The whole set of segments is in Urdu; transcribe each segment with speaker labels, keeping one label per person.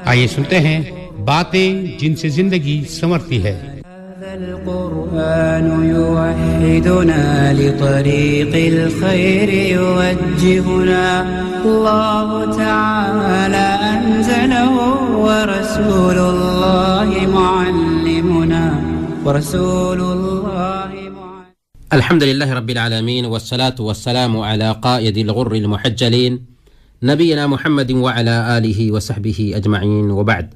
Speaker 1: آئیے سنتے ہیں باتیں جن سے زندگی سنورتی ہے۔
Speaker 2: القرآن يوحدنا لطريق الخير يوجهنا الله تعالى أنزله ورسول الله معلمنا
Speaker 3: الحمد لله رب العالمين والصلاة والسلام على قائد الغر المحجلين نبينا محمد وعلى آله وصحبه أجمعين وبعد۔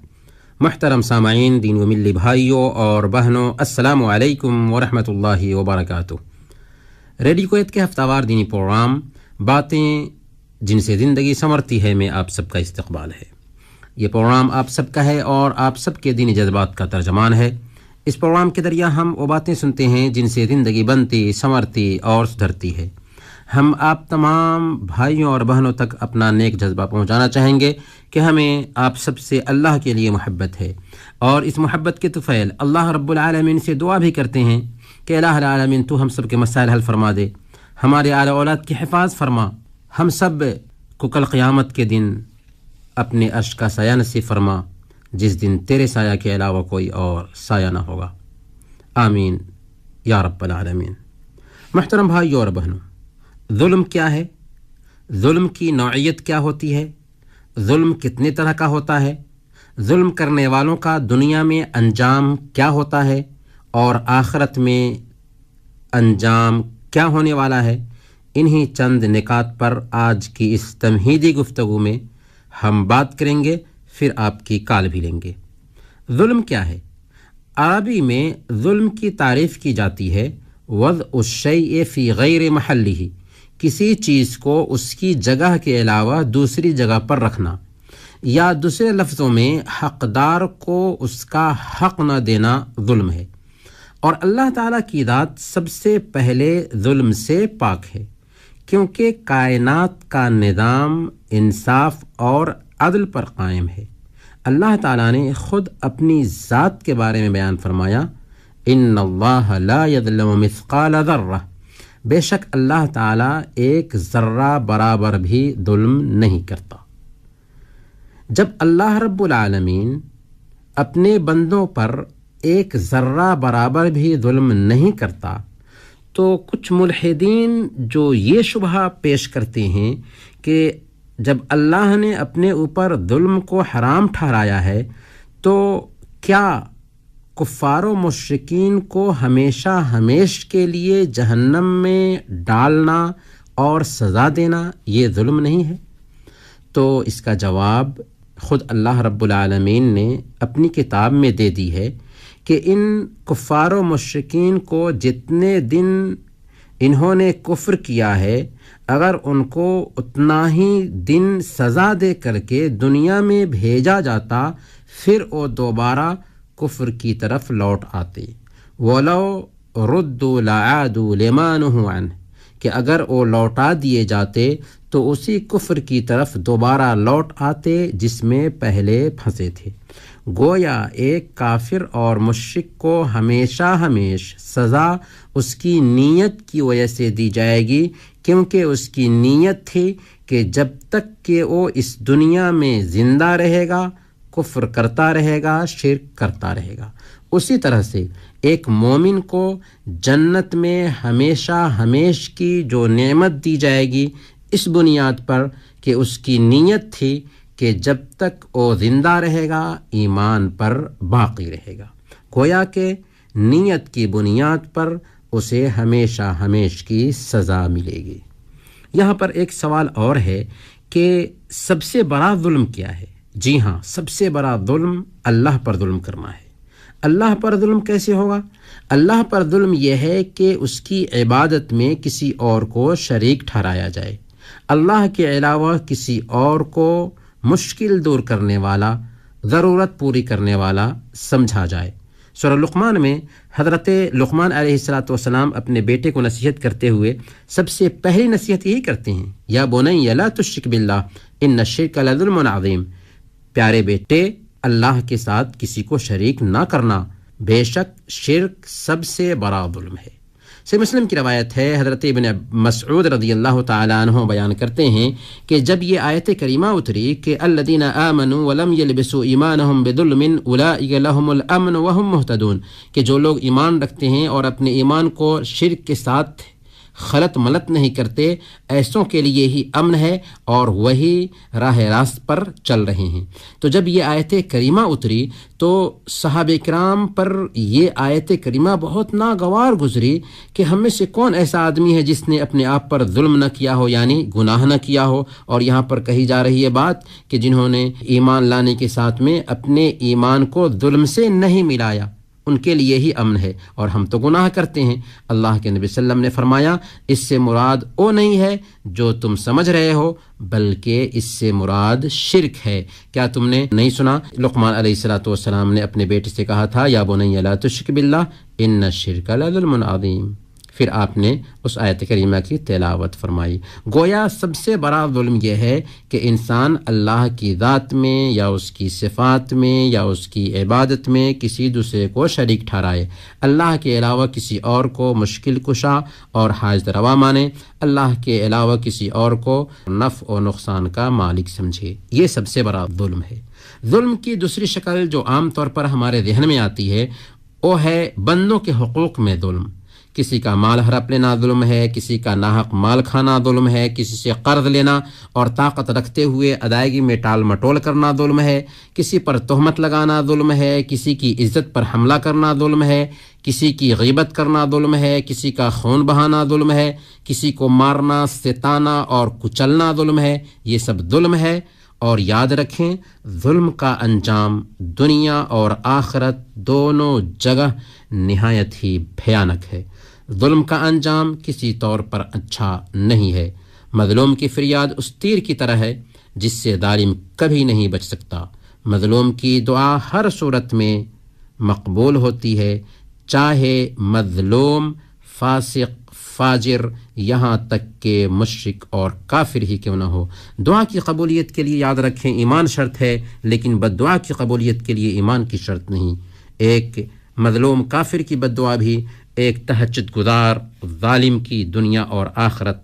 Speaker 3: محترم سامعین، دین و ملی بھائیوں اور بہنوں، السلام علیکم ورحمۃ اللہ وبرکاتہ۔ ریڈیو کویت کے ہفتہ وار دینی پروگرام باتیں جن سے زندگی سنورتی ہے میں آپ سب کا استقبال ہے۔ یہ پروگرام آپ سب کا ہے اور آپ سب کے دینی جذبات کا ترجمان ہے۔ اس پروگرام کے ذریعہ ہم وہ باتیں سنتے ہیں جن سے زندگی بنتی، سنورتی اور سدھرتی ہے۔ ہم آپ تمام بھائیوں اور بہنوں تک اپنا نیک جذبہ پہنچانا چاہیں گے کہ ہمیں آپ سب سے اللہ کے لیے محبت ہے، اور اس محبت کے طفیل اللہ رب العالمین سے دعا بھی کرتے ہیں کہ الہ العالمین تو ہم سب کے مسائل حل فرما دے، ہمارے آل اولاد کی حفاظ فرما، ہم سب کو کل قیامت کے دن اپنے عرش کا سایہ نصیب فرما، جس دن تیرے سایہ کے علاوہ کوئی اور سایہ نہ ہوگا، آمین یا رب العالمین۔ محترم بھائیوں اور بہنوں، ظلم کیا ہے؟ ظلم کی نوعیت کیا ہوتی ہے؟ ظلم کتنے طرح کا ہوتا ہے؟ ظلم کرنے والوں کا دنیا میں انجام کیا ہوتا ہے اور آخرت میں انجام کیا ہونے والا ہے؟ انہی چند نکات پر آج کی اس تمہیدی گفتگو میں ہم بات کریں گے، پھر آپ کی کال بھی لیں گے۔ ظلم کیا ہے؟ عربی میں ظلم کی تعریف کی جاتی ہے وضع الشیء فی غیر محلہ، کسی چیز کو اس کی جگہ کے علاوہ دوسری جگہ پر رکھنا، یا دوسرے لفظوں میں حقدار کو اس کا حق نہ دینا ظلم ہے۔ اور اللہ تعالیٰ کی ذات سب سے پہلے ظلم سے پاک ہے، کیونکہ کائنات کا نظام انصاف اور عدل پر قائم ہے۔ اللہ تعالیٰ نے خود اپنی ذات کے بارے میں بیان فرمایا، ان اللہ لا یظلم مثقال ذرہ، بے شک اللہ تعالیٰ ایک ذرہ برابر بھی ظلم نہیں کرتا۔ جب اللہ رب العالمین اپنے بندوں پر ایک ذرہ برابر بھی ظلم نہیں کرتا تو کچھ ملحدین جو یہ شبہ پیش کرتے ہیں کہ جب اللہ نے اپنے اوپر ظلم کو حرام ٹھہرایا ہے تو کیا کفار و مشرکین کو ہمیشہ ہمیش کے لیے جہنم میں ڈالنا اور سزا دینا یہ ظلم نہیں ہے؟ تو اس کا جواب خود اللہ رب العالمین نے اپنی کتاب میں دے دی ہے کہ ان کفار و مشرکین کو جتنے دن انہوں نے کفر کیا ہے، اگر ان کو اتنا ہی دن سزا دے کر کے دنیا میں بھیجا جاتا، پھر وہ دوبارہ کفر کی طرف لوٹ آتے، وَلَوْ رُدُّوا لَعَادُوا لِمَا نُهُوا عَنْهُ، کہ اگر وہ لوٹا دیے جاتے تو اسی کفر کی طرف دوبارہ لوٹ آتے جس میں پہلے پھنسے تھے۔ گویا ایک کافر اور مشرک کو ہمیشہ ہمیش سزا اس کی نیت کی وجہ سے دی جائے گی، کیونکہ اس کی نیت تھی کہ جب تک کہ وہ اس دنیا میں زندہ رہے گا کفر کرتا رہے گا، شرک کرتا رہے گا۔ اسی طرح سے ایک مومن کو جنت میں ہمیشہ ہمیش کی جو نعمت دی جائے گی، اس بنیاد پر کہ اس کی نیت تھی کہ جب تک وہ زندہ رہے گا ایمان پر باقی رہے گا، گویا کہ نیت کی بنیاد پر اسے ہمیشہ ہمیش کی سزا ملے گی۔ یہاں پر ایک سوال اور ہے کہ سب سے بڑا ظلم کیا ہے؟ جی ہاں، سب سے بڑا ظلم اللہ پر ظلم کرنا ہے۔ اللہ پر ظلم کیسے ہوگا؟ اللہ پر ظلم یہ ہے کہ اس کی عبادت میں کسی اور کو شریک ٹھہرایا جائے، اللہ کے علاوہ کسی اور کو مشکل دور کرنے والا، ضرورت پوری کرنے والا سمجھا جائے۔ سورہ لقمان میں حضرت لقمان علیہ السلام اپنے بیٹے کو نصیحت کرتے ہوئے سب سے پہلی نصیحت یہی کرتے ہیں، یا بنی لا تشرک باللہ ان الشرک لظلم عظیم، پیارے بیٹے اللہ کے ساتھ کسی کو شریک نہ کرنا، بے شک شرک سب سے بڑا ظلم ہے۔ صحیح مسلم کی روایت ہے، حضرت ابن مسعود رضی اللہ تعالیٰ عنہ بیان کرتے ہیں کہ جب یہ آیت کریمہ اتری کہ الذین آمنوا ولم یلبسوا ایمانہم بظلم اولئک لہم الامن وہم مہتدون، کہ جو لوگ ایمان رکھتے ہیں اور اپنے ایمان کو شرک کے ساتھ خلط ملط نہیں کرتے، ایسوں کے لیے ہی امن ہے اور وہی راہ راست پر چل رہے ہیں۔ تو جب یہ آیت کریمہ اتری تو صحابہ کرام پر یہ آیت کریمہ بہت ناگوار گزری کہ ہم میں سے کون ایسا آدمی ہے جس نے اپنے آپ پر ظلم نہ کیا ہو، یعنی گناہ نہ کیا ہو۔ اور یہاں پر کہی جا رہی ہے بات کہ جنہوں نے ایمان لانے کے ساتھ میں اپنے ایمان کو ظلم سے نہیں ملایا، ان کے لیے ہی امن ہے، اور ہم تو گناہ کرتے ہیں۔ اللہ کے نبی صلی اللہ علیہ وسلم نے فرمایا اس سے مراد وہ نہیں ہے جو تم سمجھ رہے ہو، بلکہ اس سے مراد شرک ہے۔ کیا تم نے نہیں سنا لقمان علیہ السلام نے اپنے بیٹے سے کہا تھا یا بنی لا تشرک باللہ ان الشرک لظلم عظیم؟ پھر آپ نے اس آیت کریمہ کی تلاوت فرمائی۔ گویا سب سے بڑا ظلم یہ ہے کہ انسان اللہ کی ذات میں یا اس کی صفات میں یا اس کی عبادت میں کسی دوسرے کو شریک ٹھہرائے، اللہ کے علاوہ کسی اور کو مشکل کشا اور حاجت روا مانے، اللہ کے علاوہ کسی اور کو نفع و نقصان کا مالک سمجھے۔ یہ سب سے بڑا ظلم ہے۔ ظلم کی دوسری شکل جو عام طور پر ہمارے ذہن میں آتی ہے وہ ہے بندوں کے حقوق میں ظلم۔ کسی کا مال ہڑپ لینا ظلم ہے، کسی کا ناحق مال کھانا ظلم ہے، کسی سے قرض لینا اور طاقت رکھتے ہوئے ادائیگی میں ٹال مٹول کرنا ظلم ہے، کسی پر تہمت لگانا ظلم ہے، کسی کی عزت پر حملہ کرنا ظلم ہے، کسی کی غیبت کرنا ظلم ہے، کسی کا خون بہانا ظلم ہے، کسی کو مارنا، ستانا اور کچلنا ظلم ہے۔ یہ سب ظلم ہے، اور یاد رکھیں ظلم کا انجام دنیا اور آخرت دونوں جگہ نہایت ہی بھیانک ہے۔ ظلم کا انجام کسی طور پر اچھا نہیں ہے۔ مظلوم کی فریاد اس تیر کی طرح ہے جس سے ظالم کبھی نہیں بچ سکتا۔ مظلوم کی دعا ہر صورت میں مقبول ہوتی ہے، چاہے مظلوم فاسق فاجر یہاں تک کہ مشرک اور کافر ہی کیوں نہ ہو۔ دعا کی قبولیت کے لیے یاد رکھیں ایمان شرط ہے، لیکن بد دعا کی قبولیت کے لیے ایمان کی شرط نہیں۔ ایک مظلوم کافر کی بد دعا بھی ایک تہجد گزار ظالم کی دنیا اور آخرت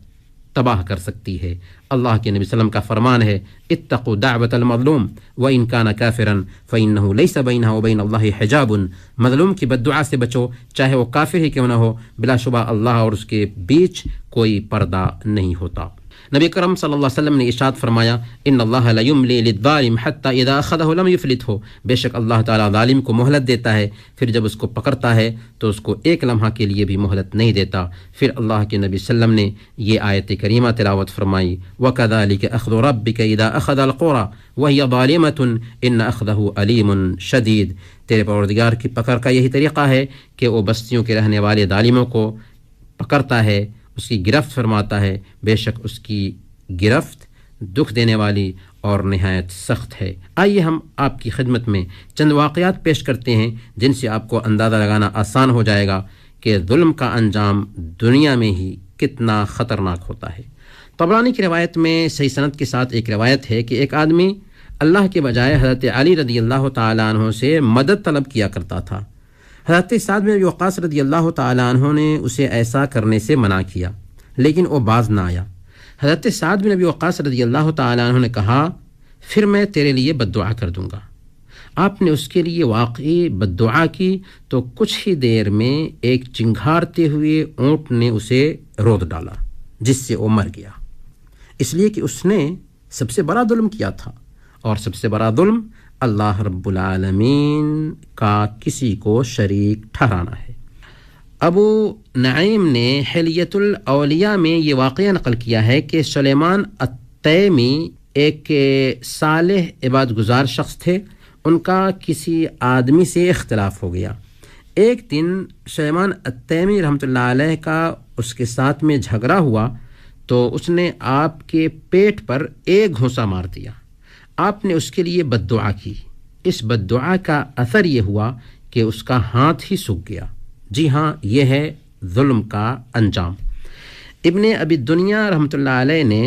Speaker 3: تباہ کر سکتی ہے۔ اللہ کے نبی صلی اللہ علیہ وسلم کا فرمان ہے اتقوا دعوت المظلوم وان کان کافرا فانه ليس بينه وبين الله حجاب۔ مظلوم کی بد دعا سے بچو، چاہے وہ کافر ہی کیوں نہ ہو، بلا شبہ اللہ اور اس کے بیچ کوئی پردہ نہیں ہوتا۔ نبی کرم صلی اللہ علیہ وسلم نے ارشاد فرمایا ان اللہ لا یملی للظالم حتی اذا اخذہ لم یفلتہ، بے شک اللہ تعالیٰ ظالم کو مہلت دیتا ہے، پھر جب اس کو پکڑتا ہے تو اس کو ایک لمحہ کے لیے بھی مہلت نہیں دیتا۔ پھر اللہ کے نبی صلی اللہ علیہ وسلم نے یہ آیت کریمہ تلاوت فرمائی وَكَذَلِكَ أَخْذُ رَبِّكَ إِذَا أَخَذَ الْقُرَى وَهِيَ ظَالِمَةٌ إِنَّ أَخْذَهُ أَلِيمٌ شَدِيدٌ۔ تیرے پروردگار کی پکڑ کا یہی طریقہ ہے کہ وہ بستیوں کے رہنے والے ظالموں کو پکڑتا ہے، اس کی گرفت فرماتا ہے، بے شک اس کی گرفت دکھ دینے والی اور نہایت سخت ہے۔ آئیے ہم آپ کی خدمت میں چند واقعات پیش کرتے ہیں جن سے آپ کو اندازہ لگانا آسان ہو جائے گا کہ ظلم کا انجام دنیا میں ہی کتنا خطرناک ہوتا ہے۔ طبرانی کی روایت میں صحیح سند کے ساتھ ایک روایت ہے کہ ایک آدمی اللہ کے بجائے حضرت علی رضی اللہ تعالیٰ عنہ سے مدد طلب کیا کرتا تھا۔ حضرت سعد بن ابی وقاص رضی اللہ تعالیٰ عنہ نے اسے ایسا کرنے سے منع کیا، لیکن وہ باز نہ آیا۔ حضرت سعد بن ابی وقاص رضی اللہ تعالیٰ عنہ نے کہا پھر میں تیرے لیے بد دعا کر دوں گا۔ آپ نے اس کے لیے واقعی بد دعا کی تو کچھ ہی دیر میں ایک چنگھاڑتے ہوئے اونٹ نے اسے رود ڈالا جس سے وہ مر گیا، اس لیے کہ اس نے سب سے بڑا ظلم کیا تھا، اور سب سے بڑا ظلم اللہ رب العالمین کا کسی کو شریک ٹھہرانا ہے۔ ابو نعیم نے حلیۃ الاولیاء میں یہ واقعہ نقل کیا ہے کہ سلیمان التیمی ایک صالح عبادت گزار شخص تھے، ان کا کسی آدمی سے اختلاف ہو گیا۔ ایک دن سلیمان التیمی رحمۃ اللہ علیہ کا اس کے ساتھ میں جھگڑا ہوا تو اس نے آپ کے پیٹ پر ایک گھونسا مار دیا۔ آپ نے اس کے لیے بد دعا کی۔ اس بد دعا کا اثر یہ ہوا کہ اس کا ہاتھ ہی سوکھ گیا۔ جی ہاں، یہ ہے ظلم کا انجام۔ ابن ابی دنیا رحمۃ اللہ علیہ نے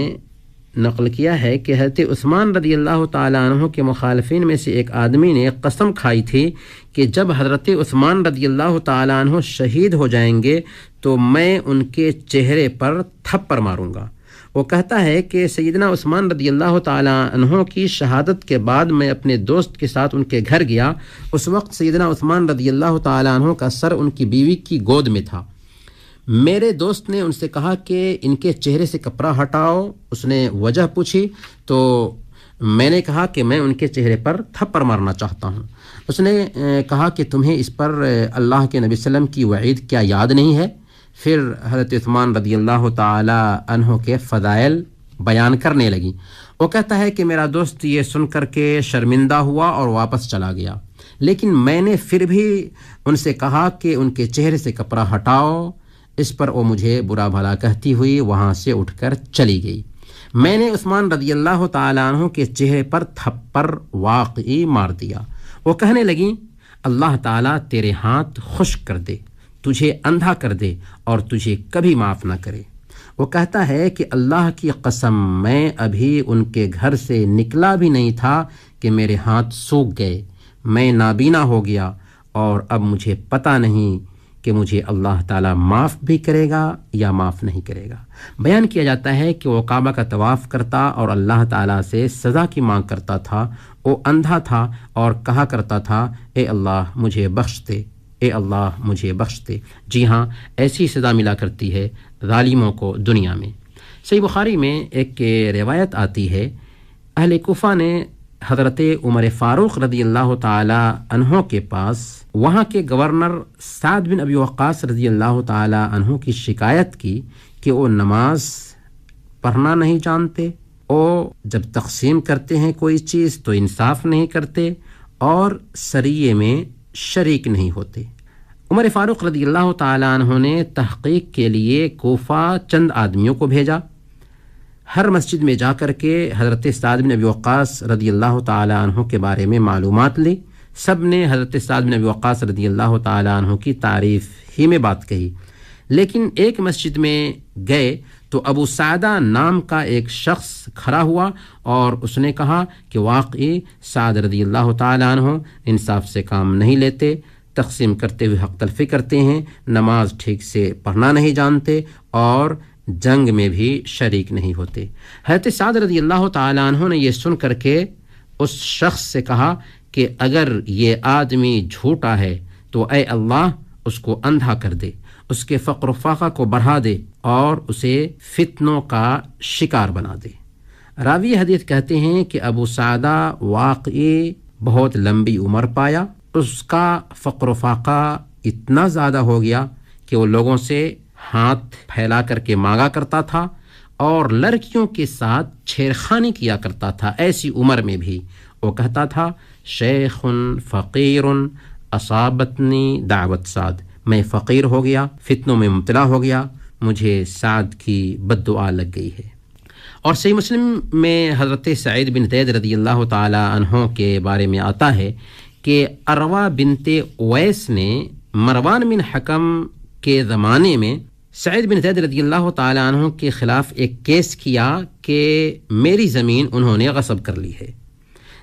Speaker 3: نقل کیا ہے کہ حضرت عثمان رضی اللہ تعالیٰ عنہ کے مخالفین میں سے ایک آدمی نے قسم کھائی تھی کہ جب حضرت عثمان رضی اللہ تعالیٰ عنہ شہید ہو جائیں گے تو میں ان کے چہرے پر تھپڑ ماروں گا۔ وہ کہتا ہے کہ سیدنا عثمان رضی اللہ تعالیٰ عنہ کی شہادت کے بعد میں اپنے دوست کے ساتھ ان کے گھر گیا۔ اس وقت سیدنا عثمان رضی اللہ تعالیٰ عنہ کا سر ان کی بیوی کی گود میں تھا۔ میرے دوست نے ان سے کہا کہ ان کے چہرے سے کپڑا ہٹاؤ۔ اس نے وجہ پوچھی تو میں نے کہا کہ میں ان کے چہرے پر تھپڑ مارنا چاہتا ہوں۔ اس نے کہا کہ تمہیں اس پر اللہ کے نبی صلی اللہ علیہ وسلم کی وعید کیا یاد نہیں ہے؟ پھر حضرت عثمان رضی اللہ تعالی عنہ کے فضائل بیان کرنے لگی۔ وہ کہتا ہے کہ میرا دوست یہ سن کر کے شرمندہ ہوا اور واپس چلا گیا، لیکن میں نے پھر بھی ان سے کہا کہ ان کے چہرے سے کپڑا ہٹاؤ۔ اس پر وہ مجھے برا بھلا کہتی ہوئی وہاں سے اٹھ کر چلی گئی۔ میں نے عثمان رضی اللہ تعالیٰ عنہ کے چہرے پر تھپڑ واقعی مار دیا۔ وہ کہنے لگیں اللہ تعالیٰ تیرے ہاتھ خشک کر دے، تجھے اندھا کر دے اور تجھے کبھی معاف نہ کرے۔ وہ کہتا ہے کہ اللہ کی قسم میں ابھی ان کے گھر سے نکلا بھی نہیں تھا کہ میرے ہاتھ سوکھ گئے، میں نابینا ہو گیا اور اب مجھے پتہ نہیں کہ مجھے اللہ تعالیٰ معاف بھی کرے گا یا معاف نہیں کرے گا۔ بیان کیا جاتا ہے کہ وہ کعبہ کا طواف کرتا اور اللہ تعالیٰ سے سزا کی مانگ کرتا تھا۔ وہ اندھا تھا اور کہا کرتا تھا اے اللہ مجھے بخش دے، اے اللہ مجھے بخش دے۔ جی ہاں، ایسی سزا ملا کرتی ہے ظالموں کو دنیا میں۔ صحیح بخاری میں ایک روایت آتی ہے، اہل کوفہ نے حضرت عمر فاروق رضی اللہ تعالی عنہ کے پاس وہاں کے گورنر سعد بن ابی وقاص رضی اللہ تعالی عنہ کی شکایت کی کہ وہ نماز پڑھنا نہیں جانتے، وہ جب تقسیم کرتے ہیں کوئی چیز تو انصاف نہیں کرتے اور سریے میں شریک نہیں ہوتے۔ عمر فاروق رضی اللہ تعالی عنہ نے تحقیق کے لیے کوفہ چند آدمیوں کو بھیجا۔ ہر مسجد میں جا کر کے حضرت سعد بن ابی وقاص رضی اللہ تعالی عنہ کے بارے میں معلومات لی۔ سب نے حضرت سعد بن ابی وقاص رضی اللہ تعالی عنہ کی تعریف ہی میں بات کہی، لیکن ایک مسجد میں گئے تو ابو سعدہ نام کا ایک شخص کھڑا ہوا اور اس نے کہا کہ واقعی سعد رضی اللہ تعالی عنہ انصاف سے کام نہیں لیتے، تقسیم کرتے ہوئے حق تلفی کرتے ہیں، نماز ٹھیک سے پڑھنا نہیں جانتے اور جنگ میں بھی شریک نہیں ہوتے۔ حضرت سعد رضی اللہ تعالی عنہ نے یہ سن کر کے اس شخص سے کہا کہ اگر یہ آدمی جھوٹا ہے تو اے اللہ اس کو اندھا کر دے، اس کے فقر و فاقہ کو بڑھا دے اور اسے فتنوں کا شکار بنا دے۔ راوی حدیث کہتے ہیں کہ ابو سعدہ واقعی بہت لمبی عمر پایا، اس کا فقر و فاقہ اتنا زیادہ ہو گیا کہ وہ لوگوں سے ہاتھ پھیلا کر کے مانگا کرتا تھا اور لڑکیوں کے ساتھ چھیڑخانی کیا کرتا تھا۔ ایسی عمر میں بھی وہ کہتا تھا شیخ فقیر اصابتنی دعوت سعد، میں فقیر ہو گیا، فتنوں میں مبتلا ہو گیا، مجھے سعد کی بد دعا لگ گئی ہے۔ اور صحیح مسلم میں حضرت سعید بن زید رضی اللہ تعالی عنہ کے بارے میں آتا ہے کہ اروا بنت اویس نے مروان بن حکم کے زمانے میں سعید بن زید رضی اللہ تعالی عنہ کے خلاف ایک کیس کیا کہ میری زمین انہوں نے غصب کر لی ہے۔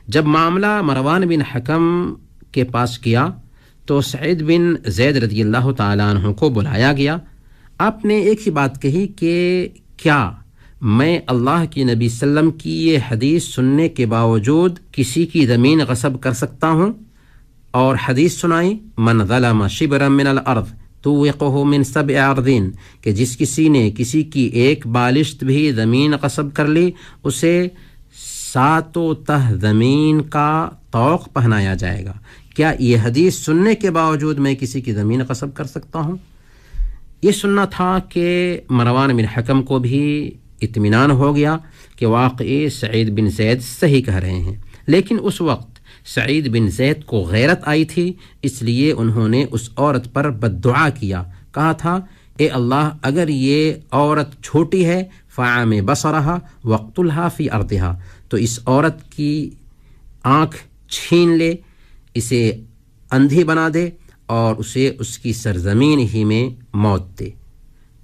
Speaker 3: جب معاملہ مروان بن حکم کے پاس گیا تو سعید بن زید رضی اللہ تعالی عنہ کو بلایا گیا۔ آپ نے ایک ہی بات کہی کہ کیا میں اللہ کی نبی صلی اللہ علیہ وسلم کی یہ حدیث سننے کے باوجود کسی کی زمین غصب کر سکتا ہوں؟ اور حدیث سنائی من ظلم شبرا من الارض توقہ من سبع ارضین، کہ جس کسی نے کسی کی ایک بالشت بھی زمین غصب کر لی اسے 7 تہ زمین کا طوق پہنایا جائے گا۔ کیا یہ حدیث سننے کے باوجود میں کسی کی زمین غصب کر سکتا ہوں؟ یہ سننا تھا کہ مروان بن حکم کو بھی اطمینان ہو گیا کہ واقعی سعید بن زید صحیح کہہ رہے ہیں، لیکن اس وقت سعید بن زید کو غیرت آئی تھی، اس لیے انہوں نے اس عورت پر بد دعا کیا، کہا تھا اے اللہ اگر یہ عورت چھوٹی ہے فعام بصرہا وقتلہا فی ارضہا، تو اس عورت کی آنکھ چھین لے، اسے اندھی بنا دے اور اسے اس کی سرزمین ہی میں موت دے۔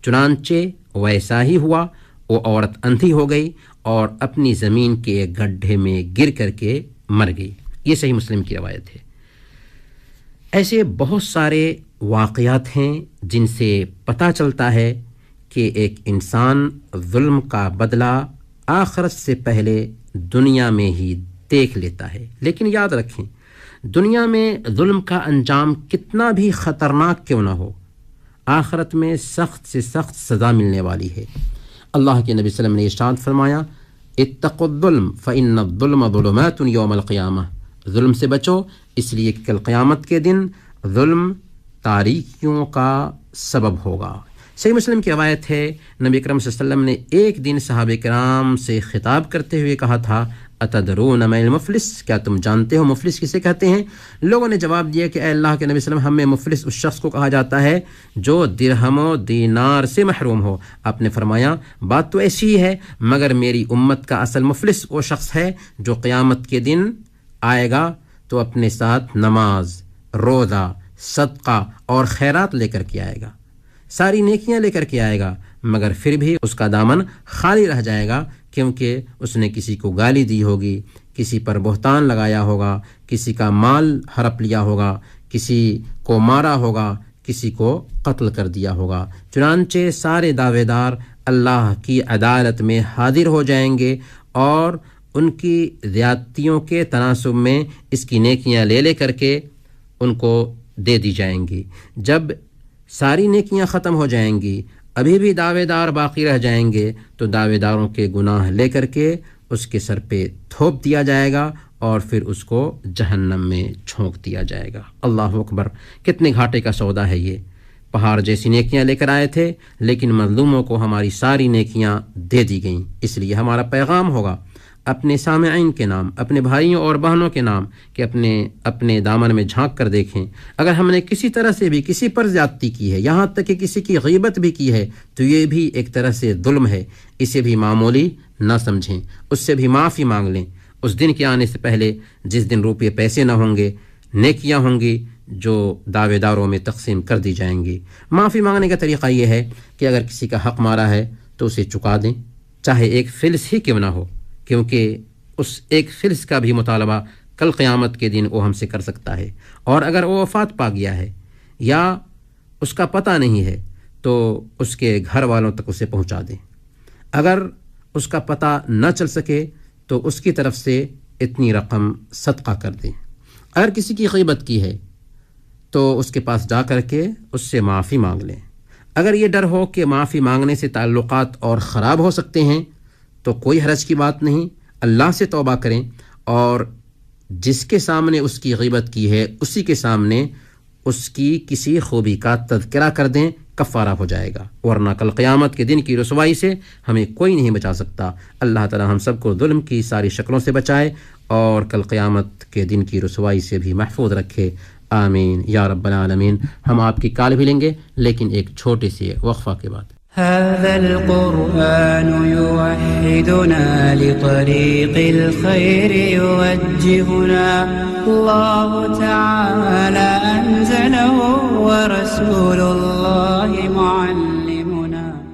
Speaker 3: چنانچہ ویسا ہی ہوا، وہ عورت اندھی ہو گئی اور اپنی زمین کے ایک گڈھے میں گر کر کے مر گئی۔ یہ صحیح مسلم کی روایت ہے۔ ایسے بہت سارے واقعات ہیں جن سے پتہ چلتا ہے کہ ایک انسان ظلم کا بدلہ آخرت سے پہلے دنیا میں ہی دیکھ لیتا ہے۔ لیکن یاد رکھیں، دنیا میں ظلم کا انجام کتنا بھی خطرناک کیوں نہ ہو، آخرت میں سخت سے سخت سزا ملنے والی ہے۔ اللہ کے نبی صلی اللہ علیہ وسلم نے ارشاد فرمایا، اتقوا الظلم فإن الظلم ظلمات یوم القیامہ، ظلم سے بچو اس لیے کہ کل قیامت کے دن ظلم تاریکیوں کا سبب ہوگا۔ صحیح مسلم کی روایت ہے، نبی اکرم صلی اللہ علیہ وسلم نے ایک دن صحابہ کرام سے خطاب کرتے ہوئے کہا تھا، اتدرون ما المفلس، کیا تم جانتے ہو مفلس کسے کہتے ہیں؟ لوگوں نے جواب دیا کہ اے اللہ کے نبی صلی اللہ علیہ وسلم، ہمیں مفلس اس شخص کو کہا جاتا ہے جو درہم و دینار سے محروم ہو۔ آپ نے فرمایا، بات تو ایسی ہی ہے، مگر میری امت کا اصل مفلس وہ شخص ہے جو قیامت کے دن آئے گا تو اپنے ساتھ نماز، روزہ، صدقہ اور خیرات لے کر کے آئے گا، ساری نیکیاں لے کر کے آئے گا، مگر پھر بھی اس کا دامن خالی رہ جائے گا، کیونکہ اس نے کسی کو گالی دی ہوگی، کسی پر بہتان لگایا ہوگا، کسی کا مال ہڑپ لیا ہوگا، کسی کو مارا ہوگا، کسی کو قتل کر دیا ہوگا۔ چنانچہ سارے دعوے دار اللہ کی عدالت میں حاضر ہو جائیں گے اور ان کی زیادتیوں کے تناسب میں اس کی نیکیاں لے کر کے ان کو دے دی جائیں گی۔ جب ساری نیکیاں ختم ہو جائیں گی، ابھی بھی دعوے دار باقی رہ جائیں گے، تو دعوے داروں کے گناہ لے کر کے اس کے سر پہ تھوپ دیا جائے گا اور پھر اس کو جہنم میں جھونک دیا جائے گا۔ اللہ اکبر، کتنے گھاٹے کا سودا ہے یہ۔ پہاڑ جیسی نیکیاں لے کر آئے تھے، لیکن مظلوموں کو ہماری ساری نیکیاں دے دی گئیں۔ اس لیے ہمارا پیغام ہوگا اپنے سامعین کے نام، اپنے بھائیوں اور بہنوں کے نام، کہ اپنے دامن میں جھانک کر دیکھیں، اگر ہم نے کسی طرح سے بھی کسی پر زیادتی کی ہے، یہاں تک کہ کسی کی غیبت بھی کی ہے، تو یہ بھی ایک طرح سے ظلم ہے۔ اسے بھی معمولی نہ سمجھیں، اس سے بھی معافی مانگ لیں۔ اس دن کے آنے سے پہلے، جس دن روپے پیسے نہ ہوں گے، نیکیاں ہوں گی جو دعوے داروں میں تقسیم کر دی جائیں گی۔ معافی مانگنے کا طریقہ یہ ہے کہ اگر کسی کا حق مارا ہے تو اسے چکا دیں، چاہے ایک فلس ہی کیوں نہ ہو، کیونکہ اس ایک فلس کا بھی مطالبہ کل قیامت کے دن وہ ہم سے کر سکتا ہے۔ اور اگر وہ وفات پا گیا ہے یا اس کا پتہ نہیں ہے تو اس کے گھر والوں تک اسے پہنچا دیں۔ اگر اس کا پتہ نہ چل سکے تو اس کی طرف سے اتنی رقم صدقہ کر دیں۔ اگر کسی کی غیبت کی ہے تو اس کے پاس جا کر کے اس سے معافی مانگ لیں۔ اگر یہ ڈر ہو کہ معافی مانگنے سے تعلقات اور خراب ہو سکتے ہیں تو کوئی حرج کی بات نہیں، اللہ سے توبہ کریں اور جس کے سامنے اس کی غیبت کی ہے اسی کے سامنے اس کی کسی خوبی کا تذکرہ کر دیں، کفارہ ہو جائے گا، ورنہ کل قیامت کے دن کی رسوائی سے ہمیں کوئی نہیں بچا سکتا۔ اللہ تعالی ہم سب کو ظلم کی ساری شکلوں سے بچائے اور کل قیامت کے دن کی رسوائی سے بھی محفوظ رکھے، آمین یا رب العالمین۔ ہم آپ کی کال بھی لیں گے لیکن ایک چھوٹے سے وقفہ کے بعد۔
Speaker 2: هذا القرآن يوحدنا لطريق الخير يوجهنا الله تعالى أنزله ورسول